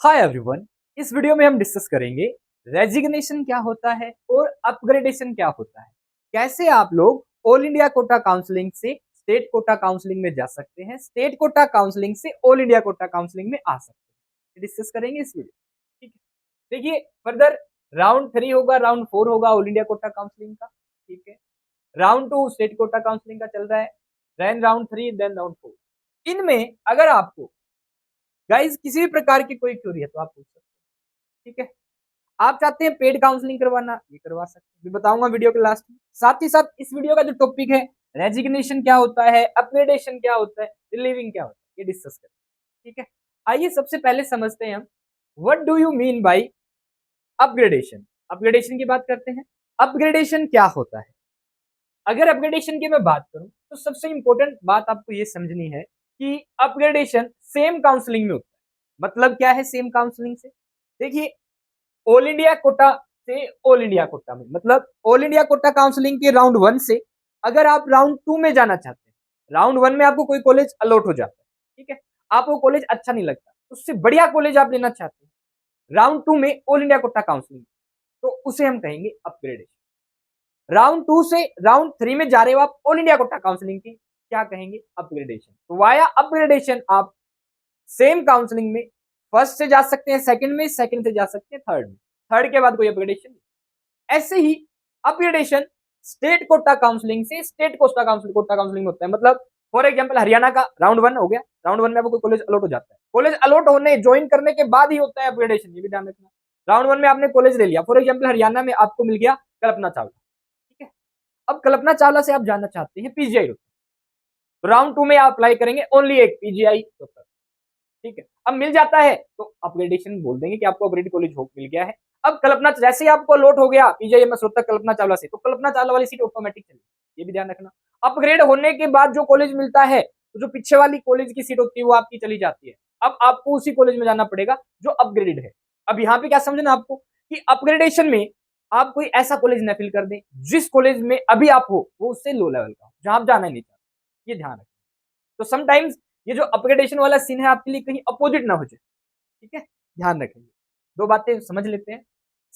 Hi everyone. इस video में हम डिस्कस करेंगे रेजिग्नेशन क्या होता है और अपग्रेडेशन क्या होता है। कैसे आप लोग ऑल इंडिया कोटा काउंसलिंग से स्टेट कोटा काउंसलिंग में जा सकते हैं, स्टेट कोटा काउंसलिंग से ऑल इंडिया कोटा काउंसलिंग में आ सकते हैं, डिस्कस करेंगे इस वीडियो। ठीक है, देखिए फर्दर राउंड 3 होगा, राउंड 4 होगा ऑल इंडिया कोटा काउंसलिंग का। ठीक है, राउंड 2 स्टेट कोटा काउंसलिंग का चल रहा है, देन राउंड 3, देन राउंड 4। इनमें अगर आपको गाइज किसी भी प्रकार की कोई क्वेरी है तो आप पूछ सकते हैं। ठीक है, आप चाहते हैं पेड काउंसलिंग करवाना, ये करवा सकते हैं, मैं बताऊंगा वीडियो के लास्ट में। साथ ही साथ इस वीडियो का जो टॉपिक है रेजिग्नेशन क्या होता है, अपग्रेडेशन क्या होता है, रिलीविंग क्या होता है, ये डिस्कस करें। ठीक है, आइए सबसे पहले समझते हैं हम what do you mean by upgradation. Upgradation की बात करते हैं। अपग्रेडेशन क्या होता है? अगर अपग्रेडेशन की मैं बात करूं तो सबसे इंपॉर्टेंट बात आपको ये समझनी है कि अपग्रेडेशन सेम काउंसलिंग में होता है। मतलब क्या है सेम काउंसलिंग से? देखिए, ऑल इंडिया कोटा से ऑल इंडिया कोटा में, मतलब ऑल इंडिया कोटा काउंसलिंग के राउंड 1 से अगर आप राउंड 2 में जाना चाहते हैं, राउंड 1 में आपको कोई कॉलेज अलॉट हो जाता है, ठीक है, आपको कॉलेज अच्छा नहीं लगता, उससे बढ़िया कॉलेज आप लेना चाहते हैं राउंड 2 में ऑल इंडिया कोटा काउंसलिंग, तो उसे हम कहेंगे अपग्रेडेशन। राउंड 2 से राउंड 3 में जा रहे हो आप ऑल इंडिया कोटा काउंसलिंग की, क्या कहेंगे? अपग्रेडेशन। तो वाया अपग्रेडेशन आप सेम काउंसलिंग में फर्स्ट से जा सकते हैं, सेकंड में, सेकंड से जा सकते हैं थर्ड में, थर्ड के बाद कोई अपग्रेडेशन नहीं। ऐसे ही अपग्रेडेशन स्टेट कोटा काउंसलिंग से स्टेट कोटा काउंसलिंग होता है। मतलब फॉर एग्जांपल हरियाणा का राउंड 1 हो गया, राउंड 1 में आपको कॉलेज अलॉट हो जाता है, कॉलेज अलॉट होने ज्वाइन करने के बाद ही होता है अपग्रेडेशन, ये भी ध्यान रखना। राउंड 1 में आपने कॉलेज ले लिया, फॉर एग्जांपल हरियाणा में आपको मिल गया कल्पना चावला, ठीक है, अब कल्पना चावला से आप जाना चाहते हैं पीजीआई, तो राउंड 2 में आप अप्लाई करेंगे ओनली एक पीजीआई, ठीक है, अब मिल जाता है तो अपग्रेडेशन बोल देंगे कि आपको अपग्रेड कॉलेज हो मिल गया है। अब कल्पना जैसे ही आपको अलॉट हो गया पीजीआईएमएस रोहतक कल्पना चावला से, तो कल्पना चावला वाली सीट ऑटोमेटिक चलेगी, ये भी ध्यान रखना। अपग्रेड होने के बाद जो कॉलेज मिलता है, तो जो पीछे वाली कॉलेज की सीट होती है वो आपकी चली जाती है। अब आपको उसी कॉलेज में जाना पड़ेगा जो अपग्रेडेड है। अब यहाँ पे क्या समझना आपको कि अपग्रेडेशन में आप कोई ऐसा कॉलेज न फिल कर दें जिस कॉलेज में अभी आप हो वो उससे लो लेवल का, जहां आप जाना ही नहीं चाहते, ये ध्यान रखें। तो समटाइम्स ये जो अपग्रेडेशन वाला सीन है आपके लिए कहीं अपोजिट ना हो जाए, ठीक है, ध्यान रखेंगे। दो बातें समझ लेते हैं।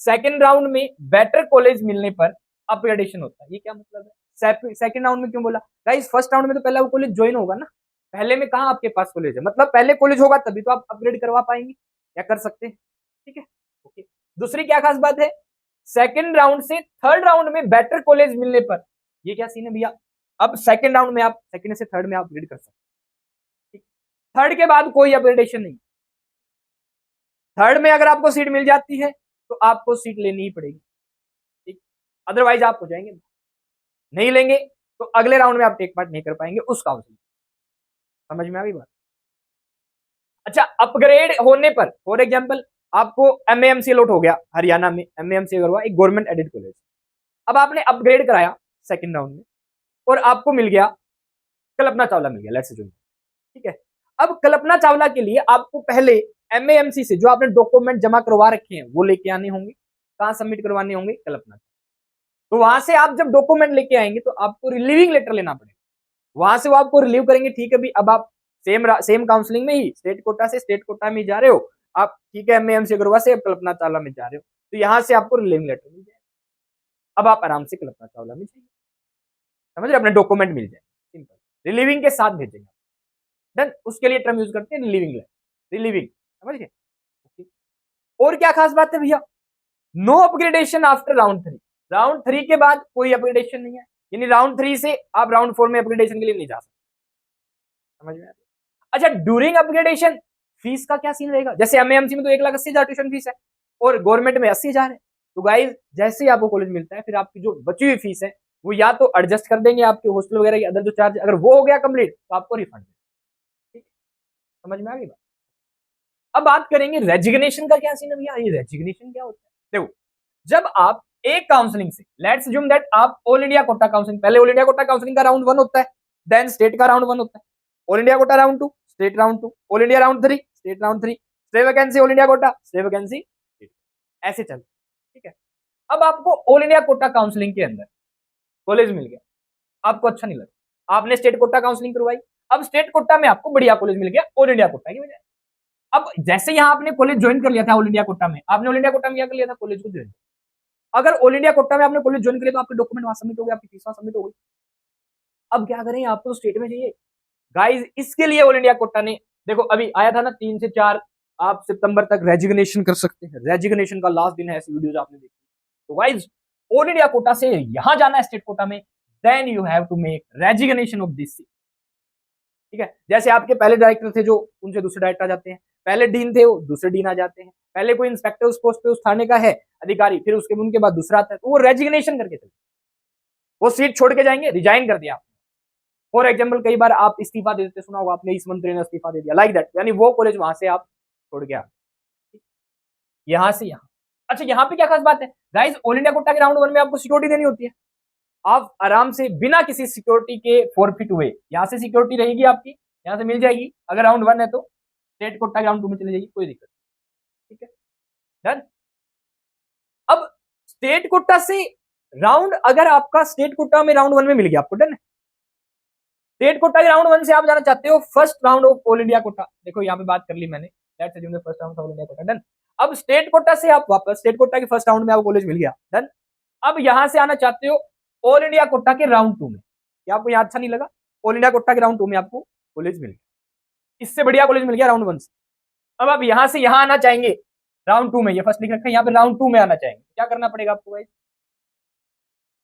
सेकंड राउंड में बेटर कॉलेज मिलने पर अपग्रेडेशन होता है, ये क्या मतलब है? सेकंड राउंड में क्यों बोला गाइस? फर्स्ट राउंड में तो पहले वो कॉलेज ज्वाइन होगा ना, पहले में कहां आपके पास कॉलेज है, मतलब पहले कॉलेज होगा तभी तो आप अपग्रेड करवा पाएंगे या कर सकते हैं, ठीक है, ओके। दूसरी क्या खास बात है, सेकंड राउंड से थर्ड राउंड में बेटर कॉलेज मिलने पर, ये क्या सीन है भैया? अब सेकंड राउंड में आप सेकंड से थर्ड में आप अपग्रेड कर सकते हैं, थर्ड के बाद कोई अपग्रेडेशन नहीं। थर्ड में अगर आपको सीट मिल जाती है तो आपको सीट लेनी ही पड़ेगी, ठीक, अदरवाइज आप हो जाएंगे, नहीं लेंगे तो अगले राउंड में आप टेक पार्ट नहीं कर पाएंगे उस काउंसिलिंग। समझ में आ गई बात? अच्छा, अपग्रेड होने पर फॉर एग्जांपल आपको एमएएमसी अलॉट हो गया हरियाणा में, एमएएमसी अगर हुआ एक गवर्नमेंट एडेड कॉलेज, अब आपने अपग्रेड कराया सेकंड राउंड में और आपको मिल गया कल्पना चावला मिल गया, लेट्स अज्यूम, ठीक है। अब कल्पना चावला के लिए आपको पहले एमएएमसी से जो आपने डॉक्यूमेंट जमा करवा रखे हैं वो लेके आने होंगे, कहां सबमिट करवाने होंगे? कल्पना। तो वहां से आप जब डॉक्यूमेंट लेके आएंगे तो आपको रिलीविंग लेटर लेना पड़ेगा, वहां से वो आपको रिलीव करेंगे, ठीक है भी अब आप सेम काउंसलिंग में ही स्टेट कोटा से स्टेट कोटा में जा रहे हो आप, ठीक है, एमएएमसी अग्रवा से कल्पना चावला में जा रहे हो, तो यहाँ से आपको रिलीविंग लेटर मिल जाएगा, अब आप आराम से कल्पना चावला में जाइए, समझ रहे, अपने डॉक्यूमेंट मिल जाए, सिंपल, रिलीविंग के साथ भेजेंगे, डन। उसके लिए टर्म यूज करते हैं रिलीविंग लेटर, रिलीविंग, समझ गए? और क्या खास बात है भैया? No upgradation after round 3, round 3 के बाद कोई अपग्रेडेशन नहीं है, यानी राउंड 3 से आप राउंड 4 में अपग्रेडेशन के लिए नहीं जा सकते, समझ में आ रहा है? अच्छा, ड्यूरिंग अपग्रेडेशन फीस का क्या सीन रहेगा? जैसे एमएएमसी में तो 1,80,000 ट्यूशन फीस है और गवर्नमेंट में 80,000 है, तो गाइज जैसे ही आपको कॉलेज मिलता है फिर आपकी जो बची हुई फीस है वो या तो एडजस्ट कर देंगे आपके हॉस्टल वगैरह के अदर जो चार्ज, अगर वो हो गया कंप्लीट तो आपको रिफंड, ठीक, समझ में आ गई बात? अब बात करेंगे रेजिग्नेशन का क्या सीन है भैया, ये रेजिग्नेशन क्या होता है? देखो, जब आप एक काउंसलिंग से, लेट्स अज्यूम दैट आप ऑल इंडिया कोटा काउंसलिंग, पहले ऑल इंडिया कोटा काउंसलिंग का राउंड 1 होता है, देन स्टेट का राउंड 1 होता है, all India quota round 2, state round 2, all India round 3, state round 3, stay vacancy all India quota, stay vacancy, ऐसे चलते, ठीक है। अब आपको ऑल इंडिया कोटा काउंसलिंग के अंदर कॉलेज मिल गया, आपको अच्छा नहीं लगा, आपने स्टेट कोटा काउंसलिंग करवाई, अब स्टेट कोटा में आपको बढ़िया कॉलेज मिल गया ऑल इंडिया कोटा की वजह, अब जैसे यहाँ आपने कॉलेज ज्वाइन कर लिया था ऑल इंडिया कोटा में, आपने ऑल इंडिया कोटा में क्या कर लिया था, कॉलेज को ज्वाइन। अगर ऑल इंडिया कोटा में आपने कॉलेज ज्वाइन कर लिया तो आपके डॉक्यूमेंट वहां सबमिट हो गए, आपकी फीस वहां सबमिट हो गई। अब क्या करें, आपको स्टेट में चाहिए गाइज, इसके लिए ऑल इंडिया कोटा ने देखो अभी आया था ना 3 से 4 आप सितंबर तक रेजिग्नेशन कर सकते हैं, रेजिग्नेशन का लास्ट दिन है, ऐसी वीडियोस आपने देखी। तो गाइज ऑल इंडिया कोटा से यहां जाना है स्टेट कोटा में, then you have to make resignation of this, ठीक है। जैसे आपके पहले डायरेक्टर थे जो, उनसे दूसरे डायरेक्टर आ जाते हैं, पहले डीन थे वो दूसरे डीन आ जाते हैं, पहले कोई इंस्पेक्टर उस पोस्ट पे उस थाने का है अधिकारी, फिर उसके उनके बाद दूसरा आता है, तो वो रेजिग्नेशन करके चलते, वो सीट छोड़ के जाएंगे, रिजाइन कर दिया। फॉर एग्जाम्पल कई बार आप इस्तीफा दे देते, सुना होगा आपने, इस मंत्री ने इस्तीफा दे दिया, लाइक दैट, यानी वो कॉलेज वहां से आप छोड़ के आ, यहां से यहां। अच्छा यहाँ पे क्या खास बात है गाइज, ऑल इंडिया कोटा के राउंड 1 में आपको सिक्योरिटी देनी होती है, आप आराम से बिना किसी सिक्योरिटी के फॉरफिट हुए यहाँ से सिक्योरिटी रहेगी आपकी, यहाँ से मिल जाएगी, अगर राउंड 1 है तो स्टेट कोटा के राउंड 2 में चली जाएगी, कोई दिक्कत, ठीक है, डन। अब स्टेट कोटा से राउंड, अगर आपका स्टेट कोटा में राउंड 1 में मिल गया आपको, डन है। स्टेट कोटा के राउंड 1 से आप जाना चाहते हो first round of all India quota, देखो यहाँ पे बात कर ली मैंने, let's assume the first round of all India quota, done. अब स्टेट कोटा से आप वापस, स्टेट कोटा के फर्स्ट राउंड में आपको कॉलेज मिल गया, डन। अब यहां से आना चाहते हो ऑल इंडिया कोटा के राउंड 2 में, क्या आपको यहाँ अच्छा नहीं लगा, ऑल इंडिया कोटा के राउंड 2 में आपको कॉलेज मिल गया, इससे बढ़िया कॉलेज मिल गया राउंड 1 से। अब आप यहां से यहां आना चाहेंगे राउंड 2 में, ये फर्स्ट लिख रखा है, यहाँ पे राउंड 2 में आना चाहेंगे, क्या करना पड़ेगा आपको भाई,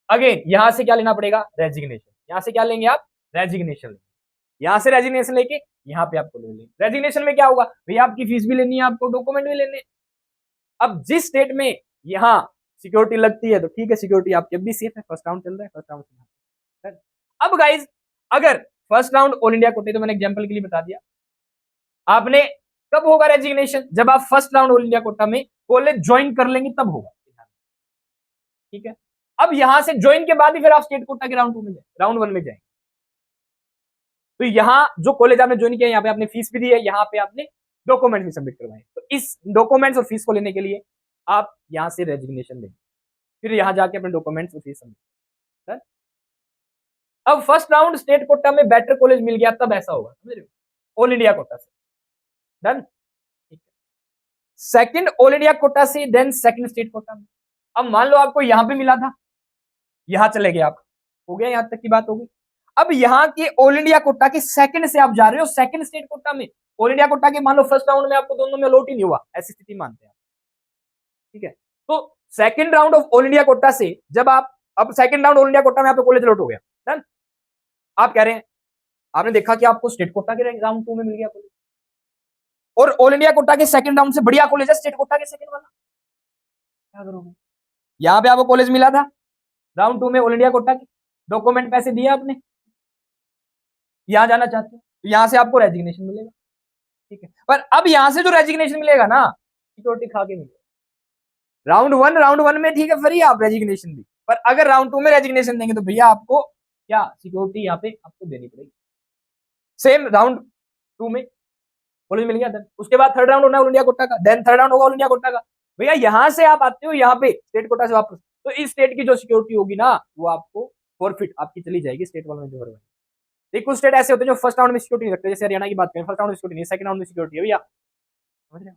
अगेन यहां से क्या लेना पड़ेगा, रेजिग्नेशन, यहां से क्या लेंगे आप, रेजिग्नेशन, यहां से रेजिग्नेशन लेके यहाँ पे आपको ले लेंगे। रेजिग्नेशन में क्या होगा भैया, आपकी फीस भी लेनी है, आपको डॉक्यूमेंट भी लेने। अब जिस स्टेट में यहाँ सिक्योरिटी लगती है तो ठीक है, सिक्योरिटी आपकी अब भी सेफ है, फर्स्ट राउंड चल रहा है, फर्स्ट राउंड। अब गाइज अगर फर्स्ट राउंड ऑल इंडिया कोटे, तो मैंने एग्जांपल के लिए बता दिया, आपने कब होगा रेजिग्नेशन, जब आप first round all India quota में कॉलेज ज्वाइन कर लेंगे तब होगा, ठीक है। अब यहां से ज्वाइन के बाद ही फिर आप स्टेट कोटा के राउंड 2 में जाए, राउंड 1 में जाएंगे, तो यहाँ जो कॉलेज आपने ज्वाइन किया, यहाँ पे आपने फीस भी दी है, यहाँ पे आपने डॉक्यूमेंट भी सबमिट करवाए, तो इस डॉक्यूमेंट्स और फीस को लेने के लिए आप यहाँ से रेजिग्नेशन देंगे, फिर यहाँ जाके अपने डॉक्यूमेंट्स और फीस सबमिट। अब फर्स्ट राउंड स्टेट कोटा में बेटर कॉलेज मिल गया तब ऐसा होगा, समझ रहे हो, ऑल इंडिया कोटा से, done. Second all India quota से, देन सेकंड स्टेट कोटा में। अब मान लो आपको यहां पे मिला था, यहां चले गए आप, हो गया, यहां तक की बात होगी। अब यहाँ के ऑल इंडिया कोटा के सेकंड से आप जा रहे हो सेकंड स्टेट कोटा में, ऑल इंडिया कोटा के मान लो फर्स्ट राउंड में आपको दोनों में अलॉट ही नहीं हुआ, ऐसी स्थिति मानते हैं, ठीक है। तो second round of all India quota से जब आप, अब second round all India quota में आपको कॉलेज अलॉट हो गया, डन। आप कह रहे हैं, आपने देखा कि आपको स्टेट कोटा के राउंड 2 में मिल गया कॉलेज, और ऑल इंडिया कोटा के सेकंड राउंड से बढ़िया कॉलेज है स्टेट कोटा के सेकंड वाला, क्या करोगे, यहाँ पे आपको कॉलेज मिला था राउंड 2 में ऑल इंडिया कोटा के, डॉक्यूमेंट पैसे दिए आपने, यहां जाना चाहते हो तो यहां से आपको रेजिग्नेशन मिलेगा, ठीक है। पर अब यहां से जो रेजिग्नेशन मिलेगा ना, सिक्योरिटी खा के मिलेगा। राउंड वन में ठीक है फ्री आप रेजिग्नेशन भी, पर अगर राउंड 2 में रेजिग्नेशन देंगे तो भैया आपको क्या सिक्योरिटी यहाँ पे आपको देनी पड़ेगी। सेम राउंड 2 में कॉलेज मिल गया, देन उसके बाद थर्ड राउंड होना है ऑल इंडिया कोटा का, देन थर्ड राउंड होगा ऑल इंडिया कोटा का। भैया यहां से आप आते हो यहाँ पे स्टेट कोटा से वापस, तो इस स्टेट की जो सिक्योरिटी होगी ना वो आपको फॉरफिट आपकी चली जाएगी स्टेट वालों में जो भरवाई। देखिए कुछ स्टेट ऐसे होते हैं जो फर्स्ट राउंड में सिक्योरिटी नहीं रखते, जैसे हरियाणा की बात करें, फर्स्ट राउंड में सिक्योरिटी नहीं, सेकंड राउंड में सिक्योरिटी है भैया, समझ रहे हो।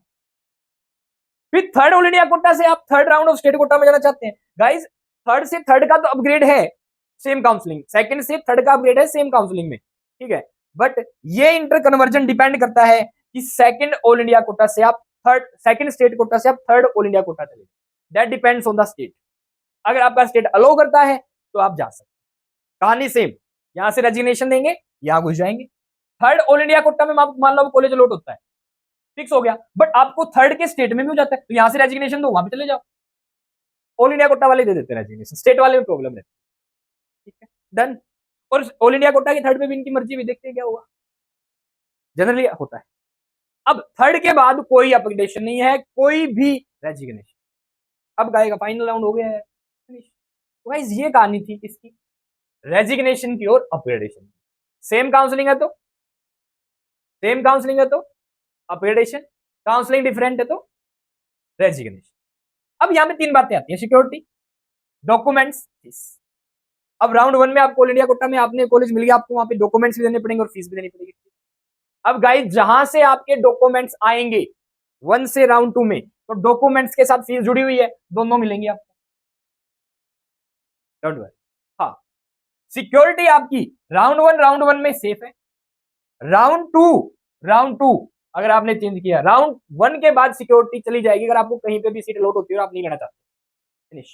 फिर थर्ड ऑल इंडिया कोटा से आप third round of state quota में जाना चाहते हैं, गाइज थर्ड से थर्ड का तो अपग्रेड है सेम काउंसलिंग, सेकंड से थर्ड का अपग्रेड है सेम काउंसलिंग में, ठीक है। बट ये इंटर कन्वर्जन डिपेंड करता है कि सेकंड ऑल इंडिया कोटा से आप थर्ड, सेकंड स्टेट कोटा से आप थर्ड ऑल इंडिया कोटा चले, that depends on the state. अगर आपका स्टेट अलो करता है तो आप जा सकते, कहानी सेम, यहां से रेजिग्नेशन देंगे, यहां घुस जाएंगे। थर्ड ऑल इंडिया कोटा में मान लो कॉलेज अलॉट होता है, फिक्स हो गया, बट आपको थर्ड के स्टेट में भी हो जाता है, तो यहां से रेजिग्नेशन दो, वहां पे चले जाओ। ऑल इंडिया कोटा वाले दे देते हैं रेजिग्नेशन, स्टेट वाले में प्रॉब्लम रहती है, ठीक है, डन। और ऑल इंडिया कोटा की थर्ड में भी इनकी मर्जी भी, देखते हैं क्या होगा, जनरली होता है। अब थर्ड के बाद कोई अपग्रेडेशन नहीं है, कोई भी रेजिग्नेशन, अब गाएगा फाइनल राउंड हो गया है, तो गाइस ये कहानी थी किसकी, रेजिग्नेशन की और अपग्रेडेशन। सेम काउंसलिंग है तो, सेम काउंसलिंग है तो अपग्रेडेशन, काउंसलिंग डिफरेंट है तो रेजिग्नेशन। अब यहां पे 3 बातें आती है, सिक्योरिटी, डॉक्यूमेंट्स, फीस। अब राउंड 1 में आपको ऑल इंडिया कोटा में आपने कॉलेज मिल गया, आपको वहां पे डॉक्यूमेंट्स भी देने पड़ेंगे और फीस भी देनी पड़ेगी। अब गाइस जहां से आपके डॉक्यूमेंट्स आएंगे 1 से राउंड 2 में, तो डॉक्यूमेंट्स के साथ फीस जुड़ी हुई है, दोनों मिलेंगे आपको, डोंट वरी। हाँ, सिक्योरिटी आपकी राउंड 1 में सेफ है। राउंड टू अगर आपने चेंज किया, राउंड 1 के बाद सिक्योरिटी चली जाएगी अगर आपको कहीं पे भी सीट अलॉट होती है और आप नहीं लेना चाहते। Finish,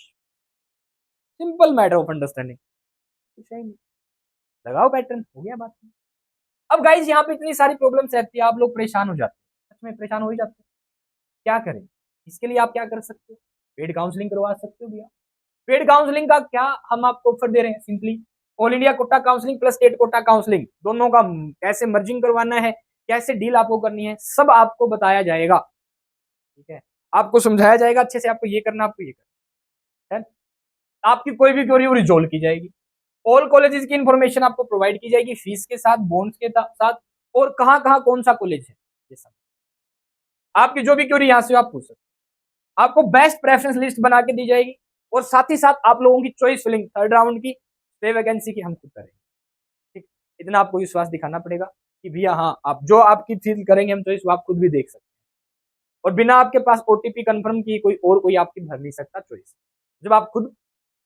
simple matter of understanding. कुछ है नहीं, लगाओ पैटर्न, हो गया बात। अब गाइज यहाँ पे इतनी सारी प्रॉब्लम्स रहती है, आप लोग परेशान हो जाते हैं, सच में परेशान हो ही जाते हैं। क्या करें, इसके लिए आप क्या कर सकते हो, पेड काउंसलिंग करवा सकते हो भैया। पेड काउंसलिंग का क्या हम आपको ऑफर दे रहे हैं, simply all India quota counselling plus state quota counselling, दोनों का कैसे मर्जिंग करवाना है, कैसे डील आपको करनी है, सब आपको बताया जाएगा। ठीक है, आपको समझाया जाएगा अच्छे से, आपको ये करना, आपको ये करना है। आपकी कोई भी क्वेरी वो रिजोल्व की जाएगी। ऑल कॉलेजेस की इंफॉर्मेशन आपको प्रोवाइड की जाएगी, फीस के साथ, बॉन्ड्स के साथ, और कहां कहां कौन सा कॉलेज है, ये सब आपकी जो भी क्वेरी यहां से आप पूछ सकते हैं। आपको बेस्ट प्रेफरेंस लिस्ट बना के दी जाएगी, और साथ ही साथ आप लोगों की चॉइस फिलिंग 3rd राउंड की स्टे वैकेंसी की हम खुद करेंगे। ठीक, इतना आपको विश्वास दिखाना पड़ेगा कि भैया हाँ, आप जो आपकी फील करेंगे हम चॉइस, वो आप खुद भी देख सकते हैं, और बिना आपके पास ओटीपी कंफर्म की कोई आपकी भर नहीं सकता चॉइस। जब आप खुद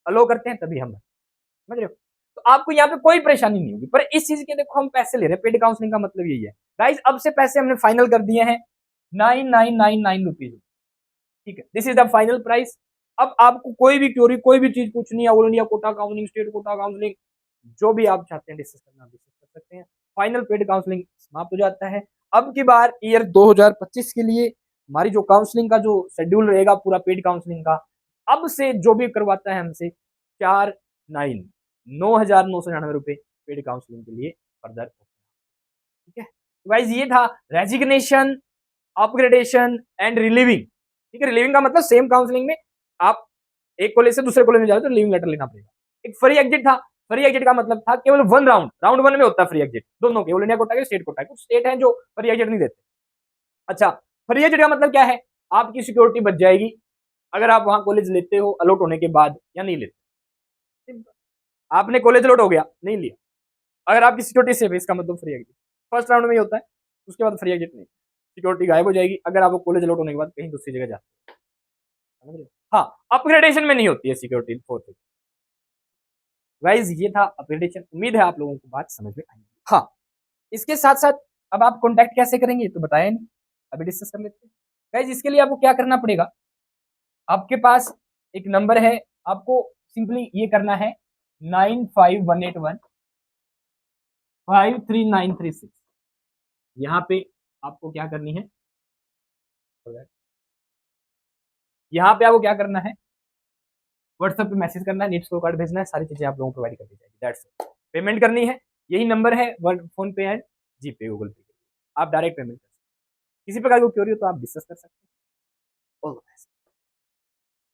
अलो करते हैं तभी हम समझ रहे हो। तो आपको यहाँ पे कोई परेशानी नहीं होगी, पर इस चीज के देखो हम पैसे ले रहे हैं, पेड काउंसलिंग का मतलब यही है गाइस। अब से पैसे हमने फाइनल कर दिए हैं 9999 रुपीज। ठीक है, this is the final price. अब आपको कोई भी क्योरी, कोई भी चीज पूछनी है, all India quota counselling, state quota counselling, जो भी आप चाहते हैं डिस्कस करना, आप डिस्कस कर सकते हैं। फाइनल पेड काउंसलिंग समाप्त हो जाता है। अब की बार ईयर 2025 के लिए हमारी जो काउंसलिंग का जो शेड्यूल रहेगा पूरा पेड काउंसलिंग का, अब से जो भी करवाता है हमसे 9,999 रुपए पेड काउंसलिंग के लिए फर्दर। ठीक है, गाइस ये था रेजिग्नेशन, अपग्रेडेशन एंड रिलीविंग। ठीक है, रिलीविंग का मतलब सेम काउंसलिंग में आप एक कॉलेज से दूसरे कॉलेज में जाओ तो रिलीविंग लेटर लेना पड़ेगा। एक फ्री एग्जिट था, फ्री एग्जिट का मतलब था केवल 1 राउंड 1 में होता है फ्री एग्जिट, दोनों के, ऑल इंडिया कोटा के, स्टेट कोटा के। कुछ स्टेट है जो फ्री एग्जिट नहीं देते। अच्छा, फ्री एग्जिट का मतलब क्या है, आपकी सिक्योरिटी बच जाएगी अगर आप वहां कॉलेज लेते हो अलॉट होने के बाद या नहीं लेते। आपने कॉलेज अलॉट हो गया, नहीं लिया, अगर आपकी सिक्योरिटी सेफ है, इसका मतलब फ्री एग्जिट। फर्स्ट राउंड में ही होता है, उसके बाद फ्री एग्जिट नहीं, सिक्योरिटी गायब हो जाएगी अगर आपको कॉलेज अलॉट होने के बाद कहीं दूसरी जगह जाते हैं। हाँ, अपग्रेडेशन में नहीं होती है सिक्योरिटी फोर्थ। गाइस ये था अपग्रेडेशन, उम्मीद है आप लोगों को बात समझ में आई। हाँ, इसके साथ साथ अब आप कॉन्टैक्ट कैसे करेंगे तो बताया नहीं, अभी डिस्कस कर लेते हैं। गाइस इसके लिए आपको क्या करना पड़ेगा, आपके पास एक नंबर है, आपको सिंपली ये करना है 9518153936। यहाँ पे आपको क्या करनी है, यहाँ पे आपको क्या करना है, व्हाट्सएप पे मैसेज करना है, नीट स्कोर कार्ड भेजना है, सारी चीजें आप लोगों को प्रोवाइड कर दी जाएगी। That's it. पेमेंट करनी है, यही नंबर है, फोन पे एंड जीपे, गूगल पे, आप डायरेक्ट पेमेंट कर सकते हैं। किसी प्रकार की क्वेरी हो तो आप डिस्कस कर सकते हैं। All the best.